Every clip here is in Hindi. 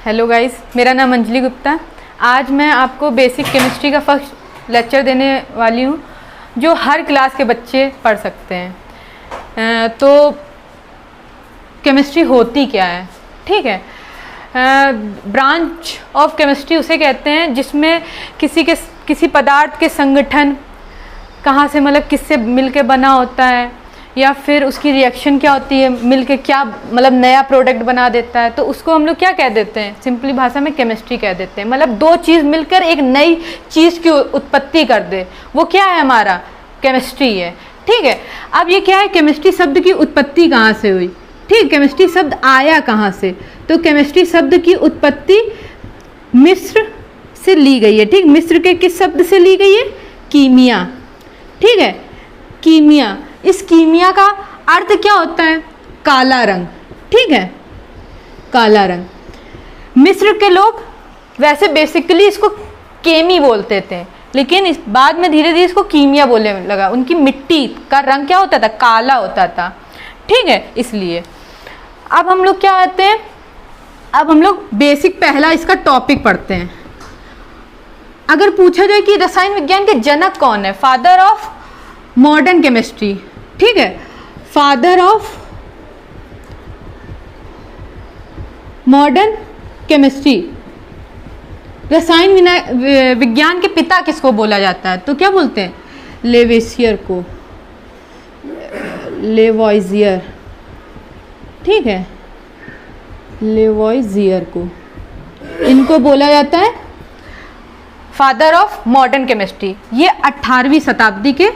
हेलो गाइस, मेरा नाम अंजलि गुप्ता। आज मैं आपको बेसिक केमिस्ट्री का फर्स्ट लेक्चर देने वाली हूँ जो हर क्लास के बच्चे पढ़ सकते हैं। तो केमिस्ट्री होती क्या है? ठीक है, ब्रांच ऑफ केमिस्ट्री उसे कहते हैं जिसमें किसी पदार्थ के संगठन कहाँ से मतलब किससे मिलके बना होता है, या फिर उसकी रिएक्शन क्या होती है, मिलके क्या मतलब नया प्रोडक्ट बना देता है, तो उसको हम लोग क्या कह देते हैं? सिंपली भाषा में केमिस्ट्री कह देते हैं। मतलब दो चीज़ मिलकर एक नई चीज़ की उत्पत्ति कर दे, वो क्या है? हमारा केमिस्ट्री है। ठीक है, अब ये क्या है? केमिस्ट्री शब्द की उत्पत्ति कहाँ से हुई? ठीक, केमिस्ट्री शब्द आया कहाँ से? तो केमिस्ट्री शब्द की उत्पत्ति मिस्र से ली गई है। ठीक, मिस्र के किस शब्द से ली गई है? कीमिया। ठीक है, कीमिया। इस कीमिया का अर्थ क्या होता है? काला रंग। ठीक है, काला रंग। मिस्र के लोग वैसे बेसिकली इसको केमी बोलते थे, लेकिन बाद में धीरे धीरे इसको कीमिया बोलने लगा। उनकी मिट्टी का रंग क्या होता था? काला होता था। ठीक है, इसलिए अब हम लोग क्या आते हैं, अब हम लोग बेसिक पहला इसका टॉपिक पढ़ते हैं। अगर पूछा जाए कि रसायन विज्ञान के जनक कौन है, फादर ऑफ मॉडर्न केमिस्ट्री, ठीक है, फादर ऑफ मॉडर्न केमिस्ट्री, रसायन विज्ञान के पिता किसको बोला जाता है? तो क्या बोलते हैं? लेवेसियर को, लेवॉइजियर। ठीक है, लेवॉइजियर को इनको बोला जाता है फादर ऑफ मॉडर्न केमिस्ट्री। ये 18वीं शताब्दी के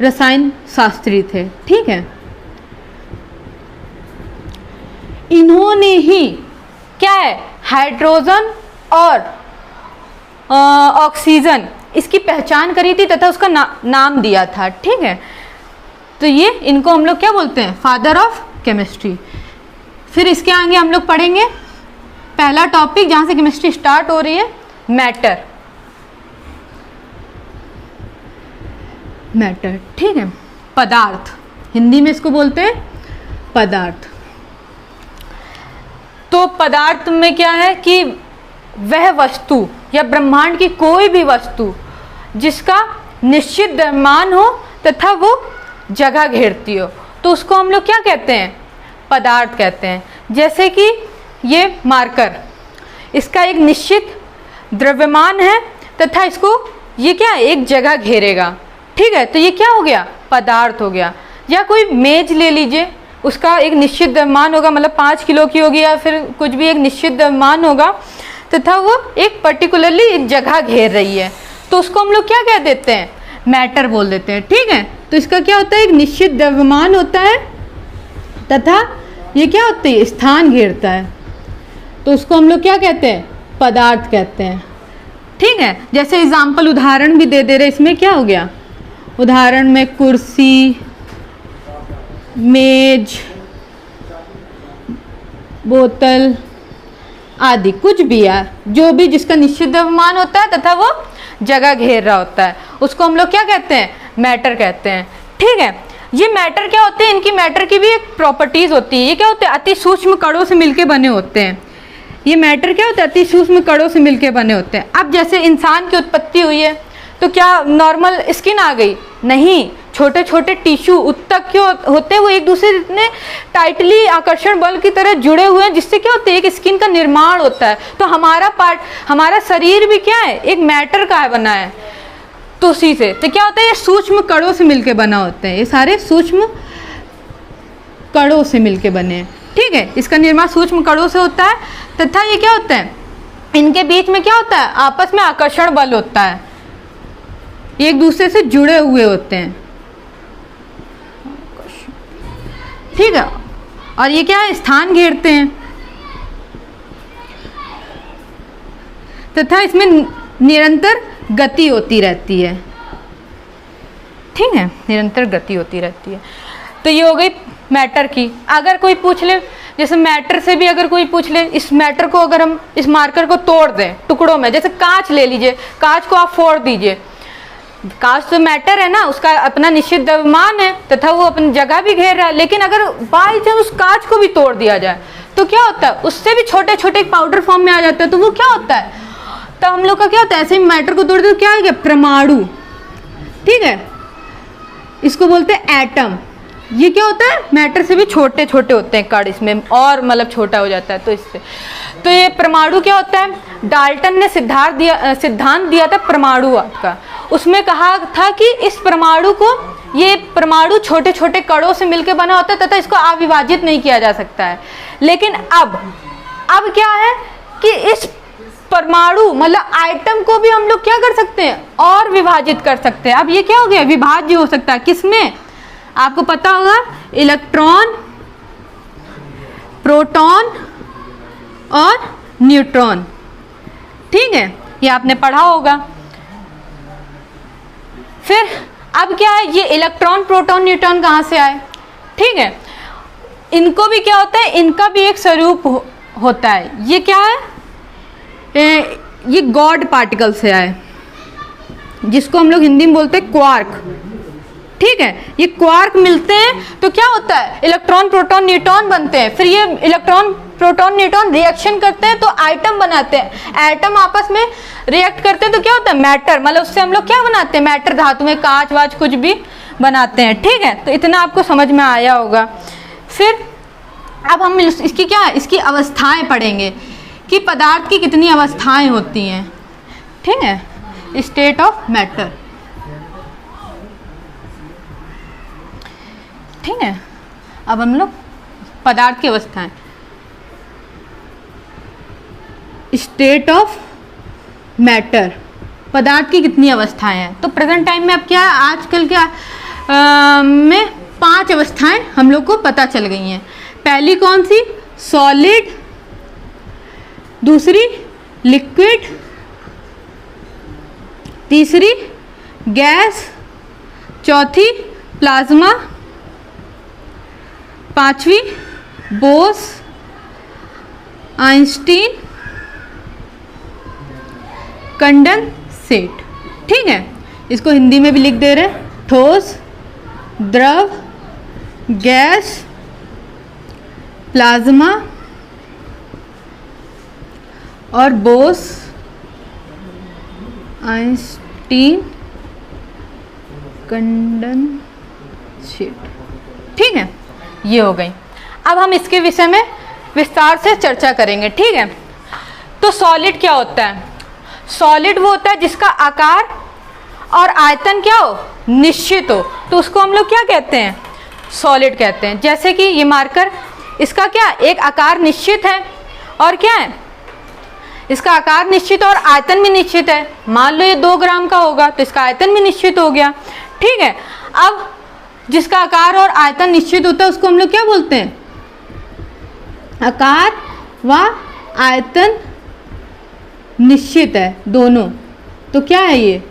रसायन शास्त्री थे। ठीक है, इन्होंने ही क्या है, हाइड्रोजन और ऑक्सीजन इसकी पहचान करी थी तथा उसका नाम दिया था। ठीक है, तो ये इनको हम लोग क्या बोलते हैं? Father of chemistry. फिर इसके आगे हम लोग पढ़ेंगे पहला टॉपिक जहां से केमिस्ट्री स्टार्ट हो रही है, मैटर। मैटर, ठीक है, पदार्थ, हिंदी में इसको बोलते हैं पदार्थ। तो पदार्थ में क्या है कि वह वस्तु या ब्रह्मांड की कोई भी वस्तु जिसका निश्चित द्रव्यमान हो तथा वो जगह घेरती हो, तो उसको हम लोग क्या कहते हैं? पदार्थ कहते हैं। जैसे कि ये मार्कर, इसका एक निश्चित द्रव्यमान है तथा इसको ये क्या है? एक जगह घेरेगा। ठीक है, तो ये क्या हो गया? पदार्थ हो गया। या कोई मेज ले लीजिए, उसका एक निश्चित द्रव्यमान होगा, मतलब 5 किलो की होगी या फिर कुछ भी एक निश्चित द्रव्यमान होगा तथा वो एक पर्टिकुलरली एक जगह घेर रही है, तो उसको हम लोग क्या कह देते हैं? मैटर बोल देते हैं। ठीक है, तो इसका क्या होता है? एक निश्चित द्रव्यमान होता है तथा ये क्या होती है? स्थान घेरता है, तो उसको हम लोग क्या कहते हैं? पदार्थ कहते हैं। ठीक है, जैसे एग्जाम्पल उदाहरण भी दे रहे, इसमें क्या हो गया? उदाहरण में कुर्सी, मेज, बोतल आदि, कुछ भी है, जो भी जिसका निश्चित द्रव्यमान होता है तथा वो जगह घेर रहा होता है, उसको हम लोग क्या कहते हैं? मैटर कहते हैं। ठीक है, ये मैटर क्या होते हैं? इनकी मैटर की भी एक प्रॉपर्टीज होती है। ये क्या होते हैं? अति सूक्ष्म कणों से मिलके बने होते हैं। ये मैटर क्या होता है? अति सूक्ष्म कणों से मिलके बने होते हैं। अब जैसे इंसान की उत्पत्ति हुई है, तो क्या नॉर्मल स्किन आ गई? नहीं, छोटे छोटे टिश्यू उत्तक क्यों होते हैं? वो एक दूसरे इतने टाइटली आकर्षण बल की तरह जुड़े हुए हैं, जिससे क्या होता है? एक स्किन का निर्माण होता है। तो हमारा शरीर भी क्या है? एक मैटर का है, बना है। तो उसी से तो क्या होता है? ये सूक्ष्म कणों से मिलके बना होते हैं। ये सारे सूक्ष्म कणों से मिलके बने हैं। ठीक है, इसका निर्माण सूक्ष्म कणों से होता है तथा ये क्या होता है? इनके बीच में क्या होता है? आपस में आकर्षण बल होता है, एक दूसरे से जुड़े हुए होते हैं। ठीक है, और ये क्या है? स्थान घेरते हैं तथा इसमें निरंतर गति होती रहती है। ठीक है, निरंतर गति होती रहती है। तो ये हो गई मैटर की। अगर कोई पूछ ले, जैसे मैटर से भी अगर कोई पूछ ले, इस मैटर को अगर हम इस मार्कर को तोड़ दें टुकड़ों में, जैसे कांच ले लीजिए, कांच को आप फोड़ दीजिए, कांच तो मैटर है ना, उसका अपना निश्चित द्रव्यमान है तथा वो अपनी जगह भी घेर रहा है। लेकिन अगर बाई चांस उस कांच को भी तोड़ दिया जाए तो क्या होता है, उससे भी छोटे छोटे पाउडर फॉर्म में आ जाता है, तो वो क्या होता है, तो हम लोग का क्या होता है, ऐसे ही मैटर को तोड़ते तो क्या आ गया, परमाणु। ठीक है, इसको बोलते हैं एटम। ये क्या होता है, मैटर से भी छोटे छोटे होते हैं कण, इसमें और मतलब छोटा हो जाता है। तो इससे तो ये परमाणु क्या होता है, डाल्टन ने सिद्धांत दिया था परमाणुवाद का। उसमें कहा था कि इस परमाणु को, ये परमाणु छोटे छोटे कणों से मिलकर बना होता है तथा इसको अविभाजित नहीं किया जा सकता है। लेकिन अब क्या है कि इस परमाणु मतलब आइटम को भी हम लोग क्या कर सकते हैं, और विभाजित कर सकते हैं। अब ये क्या हो गया, विभाज्य हो सकता है। किसमें, आपको पता होगा, इलेक्ट्रॉन, प्रोटॉन और न्यूट्रॉन। ठीक है, ये आपने पढ़ा होगा। फिर अब क्या है, ये इलेक्ट्रॉन, प्रोटॉन, न्यूट्रॉन कहाँ से आए। ठीक है, इनको भी क्या होता है, इनका भी एक स्वरूप होता है। ये क्या है, ये गॉड पार्टिकल से आए, जिसको हम लोग हिंदी में बोलते हैं क्वार्क। ठीक है, ये क्वार्क मिलते हैं तो क्या होता है, इलेक्ट्रॉन, प्रोटॉन, न्यूट्रॉन बनते हैं। फिर ये इलेक्ट्रॉन, प्रोटॉन, न्यूट्रॉन रिएक्शन करते हैं तो आइटम बनाते हैं। एटम आपस में रिएक्ट करते हैं तो क्या होता है, मैटर। मतलब उससे हम लोग क्या बनाते हैं, मैटर, धातु में कांच वाच कुछ भी बनाते हैं। ठीक है, तो इतना आपको समझ में आया होगा। फिर अब हम इसकी क्या, इसकी अवस्थाएं पढ़ेंगे कि पदार्थ की कितनी अवस्थाएं होती हैं। ठीक है, स्टेट ऑफ मैटर। ठीक है, अब हम लोग पदार्थ की अवस्थाएं, स्टेट ऑफ मैटर, पदार्थ की कितनी अवस्थाएं हैं। तो प्रेजेंट टाइम में अब क्या, आजकल क्या में 5 अवस्थाएं हम लोग को पता चल गई हैं। पहली कौन सी, सॉलिड, दूसरी लिक्विड, तीसरी गैस, चौथी प्लाज्मा, पांचवी बोस आइंस्टीन कंडेंसेट। ठीक है, इसको हिंदी में भी लिख दे रहे हैं, ठोस, द्रव, गैस, प्लाज्मा और बोस आइंस्टीन कंडेंसेट। ठीक है, ये हो गई। अब हम इसके विषय में विस्तार से चर्चा करेंगे। ठीक है, तो सॉलिड क्या होता है, सॉलिड वो होता है जिसका आकार और आयतन क्या हो, निश्चित हो, तो उसको हम लोग क्या कहते हैं, सॉलिड कहते हैं। जैसे कि ये मार्कर, इसका क्या, एक आकार निश्चित है और क्या है, इसका आकार निश्चित और आयतन भी निश्चित है। मान लो ये 2 ग्राम का होगा तो इसका आयतन भी निश्चित हो गया। ठीक है, अब जिसका आकार और आयतन निश्चित होता है उसको हम लोग क्या बोलते हैं, आकार व आयतन निश्चित है दोनों, तो क्या है ये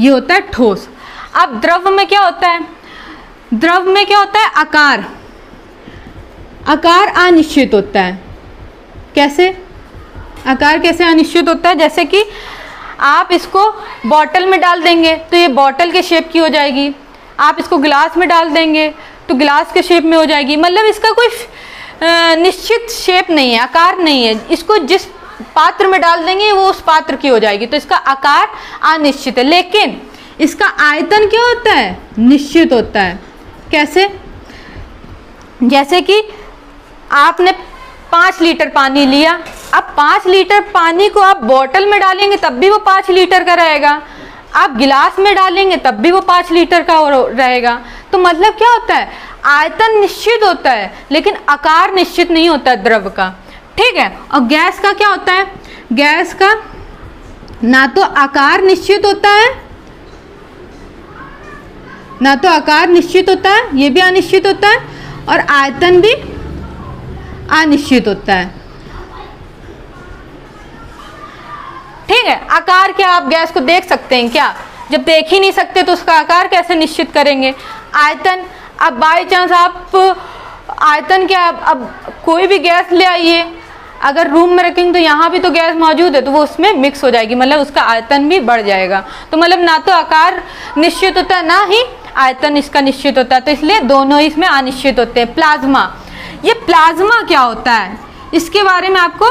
होता है ठोस। अब द्रव में क्या होता है, द्रव में क्या होता है, आकार अनिश्चित होता है। कैसे, आकार कैसे अनिश्चित होता है, जैसे कि आप इसको बॉटल में डाल देंगे तो ये बॉटल के शेप की हो जाएगी, आप इसको गिलास में डाल देंगे तो गिलास के शेप में हो जाएगी। मतलब इसका कोई निश्चित शेप नहीं है, आकार नहीं है। इसको जिस पात्र में डाल देंगे वो उस पात्र की हो जाएगी, तो इसका आकार अनिश्चित है। लेकिन इसका आयतन क्या होता है, निश्चित होता है। कैसे, जैसे कि आपने 5 लीटर पानी लिया, अब 5 लीटर पानी को आप बोतल में डालेंगे तब भी वो 5 लीटर का रहेगा, आप गिलास में डालेंगे तब भी वो 5 लीटर का रहेगा। तो मतलब क्या होता है, आयतन निश्चित होता है लेकिन आकार निश्चित नहीं होता है द्रव का। ठीक है, और गैस का क्या होता है, गैस का ना तो आकार निश्चित होता है, ना तो आकार निश्चित होता है, ये भी अनिश्चित होता है, और आयतन भी अनिश्चित होता है। ठीक है, आकार क्या, आप गैस को देख सकते हैं क्या, जब देख ही नहीं सकते तो उसका आकार कैसे निश्चित करेंगे। आयतन, अब बाई चांस आप आयतन क्या, अब कोई भी गैस ले आइए, अगर रूम में रखेंगे तो यहाँ भी तो गैस मौजूद है तो वो उसमें मिक्स हो जाएगी, मतलब उसका आयतन भी बढ़ जाएगा। तो मतलब ना तो आकार निश्चित होता है ना ही आयतन इसका निश्चित होता है, तो इसलिए दोनों इसमें अनिश्चित होते हैं। प्लाज्मा, ये प्लाज्मा क्या होता है इसके बारे में आपको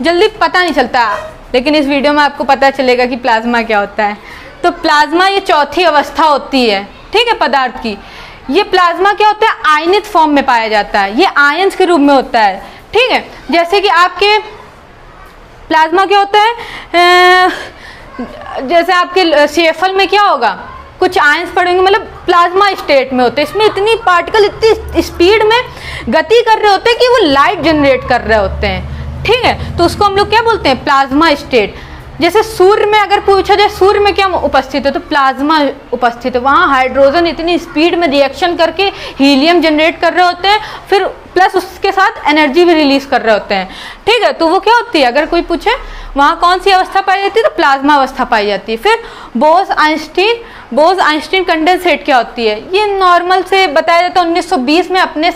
जल्दी पता नहीं चलता, लेकिन इस वीडियो में आपको पता चलेगा कि प्लाज्मा क्या होता है। तो प्लाज्मा ये चौथी अवस्था होती है, ठीक है, पदार्थ की। ये प्लाज्मा क्या होता है, आयनित फॉर्म में पाया जाता है, ये आयंस के रूप में होता है, ठीक है। जैसे कि आपके प्लाज्मा क्या होता है, जैसे आपके CFL में क्या होगा, कुछ आयंस पड़ेंगे, मतलब प्लाज्मा स्टेट में होते हैं। इसमें इतनी पार्टिकल इतनी स्पीड में गति कर रहे होते हैं कि वो लाइट जनरेट कर रहे होते हैं, ठीक है। तो उसको हम लोग क्या बोलते हैं, प्लाज्मा स्टेट। जैसे सूर्य में अगर पूछा जाए सूर्य में क्या उपस्थित है, तो प्लाज्मा उपस्थित है। वहाँ हाइड्रोजन इतनी स्पीड में रिएक्शन करके हीलियम जनरेट कर रहे होते हैं, फिर प्लस उसके साथ एनर्जी भी रिलीज कर रहे होते हैं, ठीक है। तो वो क्या होती है, अगर कोई पूछे वहाँ कौन सी अवस्था पाई जाती है, तो प्लाज्मा अवस्था पाई जाती है। फिर बोस-आइंस्टीन कंडेंसेट क्या होती है, ये नॉर्मल से बताया जाता है। 1920 में अपने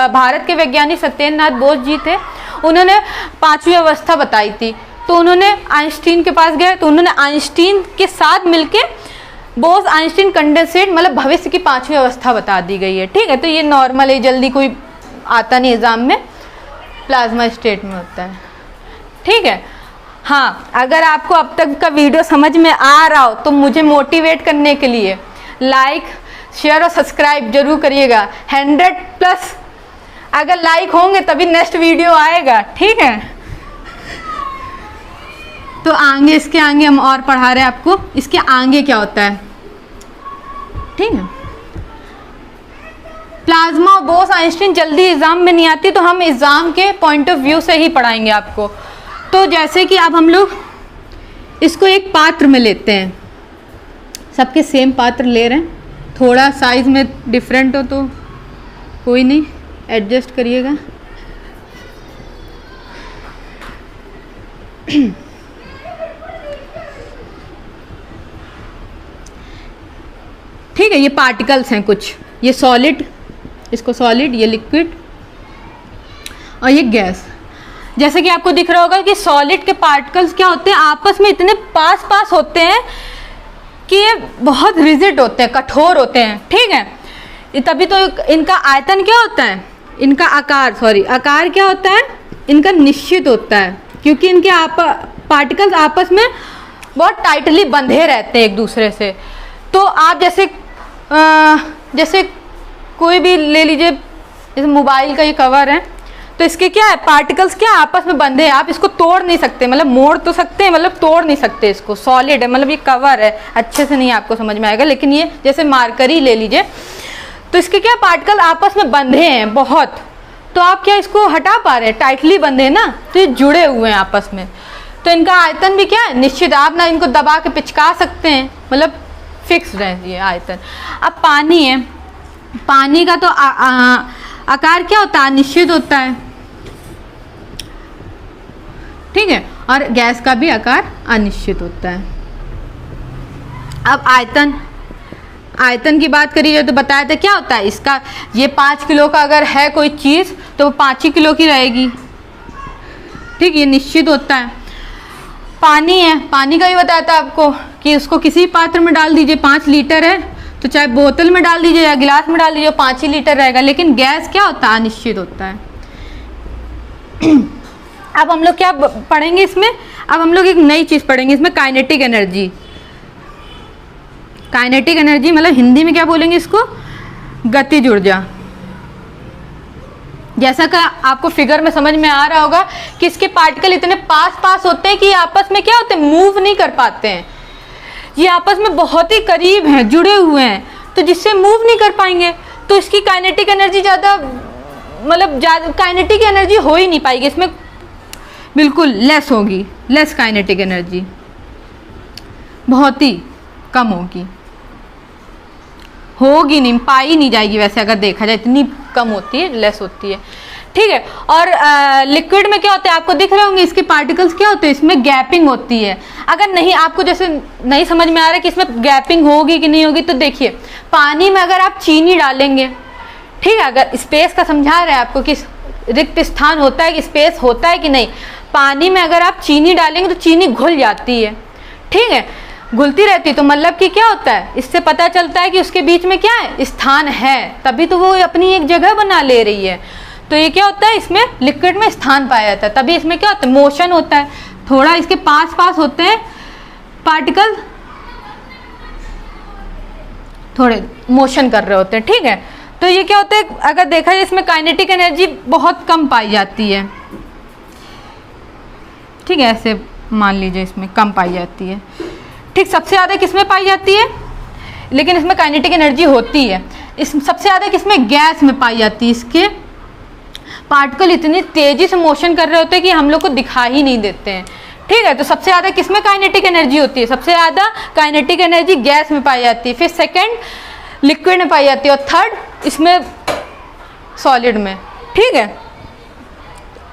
भारत के वैज्ञानिक सत्येंद्रनाथ बोस जी थे, उन्होंने 5वीं अवस्था बताई थी। तो उन्होंने आइंस्टीन के पास गए, तो उन्होंने आइंस्टीन के साथ मिलके बोस-आइंस्टीन कंडेंसेट मतलब भविष्य की 5वीं अवस्था बता दी गई है, ठीक है। तो ये नॉर्मल है, जल्दी कोई आता नहीं एग्जाम में, प्लाज्मा स्टेट में होता है, ठीक है। हाँ, अगर आपको अब तक का वीडियो समझ में आ रहा हो तो मुझे मोटिवेट करने के लिए लाइक, शेयर और सब्सक्राइब जरूर करिएगा। 100+ अगर लाइक होंगे तभी नेक्स्ट वीडियो आएगा, ठीक है। तो आगे, इसके आगे हम और पढ़ा रहे हैं आपको, इसके आगे क्या होता है, ठीक है। प्लाज्मा और बोस-आइंस्टीन जल्दी एग्जाम में नहीं आती, तो हम एग्जाम के पॉइंट ऑफ व्यू से ही पढ़ाएंगे आपको। तो जैसे कि अब हम लोग इसको एक पात्र में लेते हैं, सबके सेम पात्र ले रहे हैं, थोड़ा साइज में डिफरेंट हो तो कोई नहीं, एडजस्ट करिएगा। ठीक है, ये पार्टिकल्स हैं कुछ, ये सॉलिड, इसको सॉलिड, ये लिक्विड और ये गैस। जैसे कि आपको दिख रहा होगा कि सॉलिड के पार्टिकल्स क्या होते हैं, आपस में इतने पास पास होते हैं कि ये बहुत रिजिड होते हैं, कठोर होते हैं, ठीक है। तभी तो इनका आयतन क्या होता है, इनका आकार क्या होता है, इनका निश्चित होता है, क्योंकि इनके पार्टिकल्स आपस में बहुत टाइटली बंधे रहते हैं एक दूसरे से। तो आप जैसे कोई भी ले लीजिए, जैसे मोबाइल का ये कवर है, तो इसके क्या है, पार्टिकल्स क्या आपस में बंधे हैं, आप इसको तोड़ नहीं सकते, मतलब मोड़ तो सकते हैं, मतलब तोड़ नहीं सकते इसको। सॉलिड है, मतलब ये कवर है, अच्छे से नहीं आपको समझ में आएगा, लेकिन ये जैसे मार्करी ले लीजिए, तो इसके क्या पार्टिकल आपस में बंधे हैं बहुत, तो आप क्या इसको हटा पा रहे हैं, टाइटली बंधे हैं ना, तो ये जुड़े हुए हैं आपस में। तो इनका आयतन भी क्या है, निश्चित, आप ना इनको दबा के पिचका सकते हैं, मतलब फिक्स्ड है ये आयतन। अब पानी है, पानी का तो आकार क्या होता है, अनिश्चित होता है, ठीक है, और गैस का भी आकार अनिश्चित होता है। अब आयतन की बात करी जाए तो बताया था क्या होता है इसका, ये 5 किलो का अगर है कोई चीज़ तो वो 5 ही किलो की रहेगी, ठीक, ये निश्चित होता है। पानी है, पानी का भी बताया था आपको कि उसको किसी पात्र में डाल दीजिए, 5 लीटर है तो चाहे बोतल में डाल दीजिए या गिलास में डाल दीजिए, 5 ही लीटर रहेगा। लेकिन गैस क्या होता है, अनिश्चित होता है। अब हम लोग क्या पढ़ेंगे इसमें, अब हम लोग एक नई चीज़ पढ़ेंगे इसमें, काइनेटिक एनर्जी। काइनेटिक एनर्जी मतलब हिंदी में क्या बोलेंगे इसको, गतिज ऊर्जा। जैसा कि आपको फिगर में समझ में आ रहा होगा कि इसके पार्टिकल इतने पास होते हैं कि आपस में क्या होते हैं, मूव नहीं कर पाते हैं, ये आपस में बहुत ही करीब हैं, जुड़े हुए हैं, तो जिससे मूव नहीं कर पाएंगे, तो इसकी काइनेटिक एनर्जी ज़्यादा, मतलब काइनेटिक एनर्जी हो ही नहीं पाएगी, इसमें बिल्कुल लेस होगी, लेस काइनेटिक एनर्जी, बहुत ही कम होगी नहीं, पाई नहीं जाएगी वैसे अगर देखा जाए, इतनी कम होती है, लेस होती है, ठीक है। और लिक्विड में क्या होता है, आपको दिख रहे होंगे इसके पार्टिकल्स क्या होते हैं, इसमें गैपिंग होती है। अगर नहीं आपको जैसे नहीं समझ में आ रहा है कि इसमें गैपिंग होगी कि नहीं होगी, तो देखिए पानी में अगर आप चीनी डालेंगे, ठीक है, अगर स्पेस का समझा रहे हैं आपको कि रिक्त स्थान होता है कि स्पेस होता है कि नहीं, पानी में अगर आप चीनी डालेंगे तो चीनी घुल जाती है, ठीक है, घुलती रहती है, तो मतलब कि क्या होता है, इससे पता चलता है कि उसके बीच में क्या है, स्थान है, तभी तो वो अपनी एक जगह बना ले रही है। तो ये क्या होता है, इसमें लिक्विड में स्थान पाया जाता है, तभी इसमें क्या होता है, मोशन होता है। थोड़ा इसके पास पास होते हैं पार्टिकल, थोड़े मोशन कर रहे होते हैं, ठीक है। तो ये क्या होता है, अगर देखा जाए इसमें काइनेटिक एनर्जी बहुत कम पाई जाती है, ठीक है, ऐसे मान लीजिए इसमें कम पाई जाती है, ठीक। सबसे ज़्यादा किसमें पाई जाती है, लेकिन इसमें काइनेटिक एनर्जी होती है, इस सबसे ज़्यादा किसमें, गैस में पाई जाती है। इसके पार्टिकल इतनी तेज़ी से मोशन कर रहे होते हैं कि हम लोग को दिखा ही नहीं देते हैं, ठीक है। तो सबसे ज़्यादा किसमें काइनेटिक एनर्जी होती है, सबसे ज़्यादा काइनेटिक एनर्जी गैस में पाई जाती है, फिर सेकंड लिक्विड में पाई जाती है, और थर्ड इसमें सॉलिड में, ठीक है।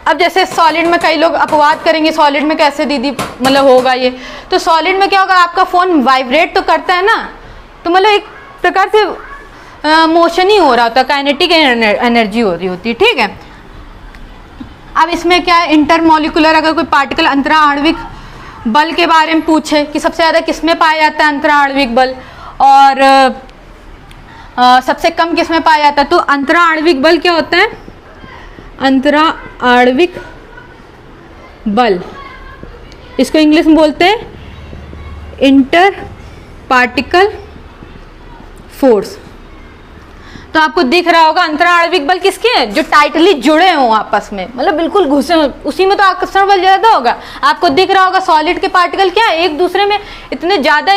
अब जैसे सॉलिड में कई लोग अपवाद करेंगे, सॉलिड में कैसे दीदी मतलब होगा ये, तो सॉलिड में क्या होगा, आपका फ़ोन वाइब्रेट तो करता है ना, तो मतलब एक प्रकार से मोशन ही हो रहा होता है, काइनेटिक एनर्जी हो रही होती है, ठीक है। अब इसमें क्या है, इंटरमोलिकुलर, अगर कोई पार्टिकल अंतरा आणविक बल के बारे में पूछे कि सबसे ज़्यादा किसमें पाया जाता है अंतरा आणविक बल, और सबसे कम किसमें पाया जाता है, तो अंतरा आणविक बल क्या होता है, अंतरा आणविक बल, इसको इंग्लिश में बोलते हैं इंटर पार्टिकल फोर्स। तो आपको दिख रहा होगा अंतरा आणविक बल किसके हैं, जो टाइटली जुड़े हों आपस में, मतलब बिल्कुल घुसे हों, उसी में तो आकर्षण बल ज़्यादा होगा। आपको दिख रहा होगा सॉलिड के पार्टिकल क्या है, एक दूसरे में इतने ज़्यादा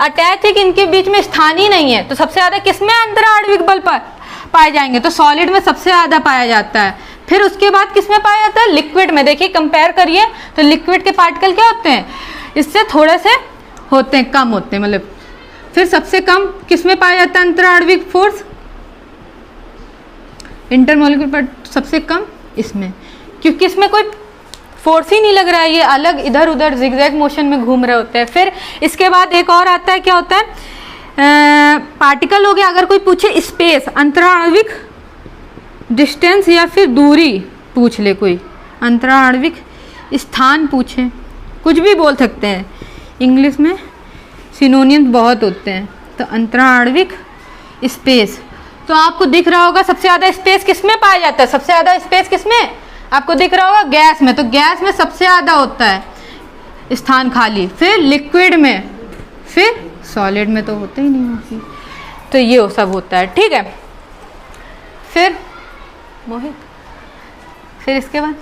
अटैच है कि इनके बीच में स्थान ही नहीं है। तो सबसे ज़्यादा किसमें अंतरा आणविक बल पाए जाएंगे, तो सॉलिड में सबसे ज़्यादा पाया जाता है। फिर उसके बाद किसमें पाया जाता है, लिक्विड में। देखिए कंपेयर करिए तो लिक्विड के पार्टिकल क्या होते हैं, इससे थोड़े से होते हैं, कम होते हैं मतलब। फिर सबसे कम किसमें पाया जाता है अंतरा आणविक फोर्स, इंटरमोलिकुलर पर सबसे कम इसमें, क्योंकि इसमें कोई फोर्स ही नहीं लग रहा है, ये अलग इधर उधर जिगजैग मोशन में घूम रहे होते हैं। फिर इसके बाद एक और आता है, क्या होता है, पार्टिकल हो गया। अगर कोई पूछे स्पेस, अंतरा आणविक डिस्टेंस या फिर दूरी पूछ ले, कोई अंतरा आणविक स्थान पूछे, कुछ भी बोल सकते हैं, इंग्लिश में सिनोनियम्स बहुत होते हैं। तो अंतरा आणविक स्पेस, तो आपको दिख रहा होगा सबसे ज़्यादा स्पेस किसमें पाया जाता है, सबसे ज़्यादा स्पेस किसमें आपको दिख रहा होगा, गैस में। तो गैस में सबसे ज़्यादा होता है स्थान खाली, फिर लिक्विड में, फिर सॉलिड में तो होता ही नहीं होती। तो ये सब होता है, ठीक है। फिर मोहित, फिर इसके बाद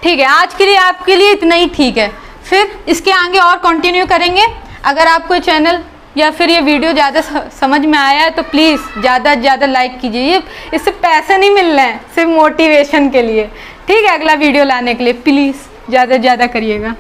ठीक है, आज के लिए आपके लिए इतना ही ठीक है। फिर इसके आगे और कंटिन्यू करेंगे। अगर आपको चैनल या फिर ये वीडियो ज़्यादा समझ में आया है तो प्लीज़ ज़्यादा से ज़्यादा लाइक कीजिए, ये इससे पैसे नहीं मिल रहे हैं, सिर्फ मोटिवेशन के लिए, ठीक है। अगला वीडियो लाने के लिए प्लीज़ ज़्यादा से ज़्यादा करिएगा।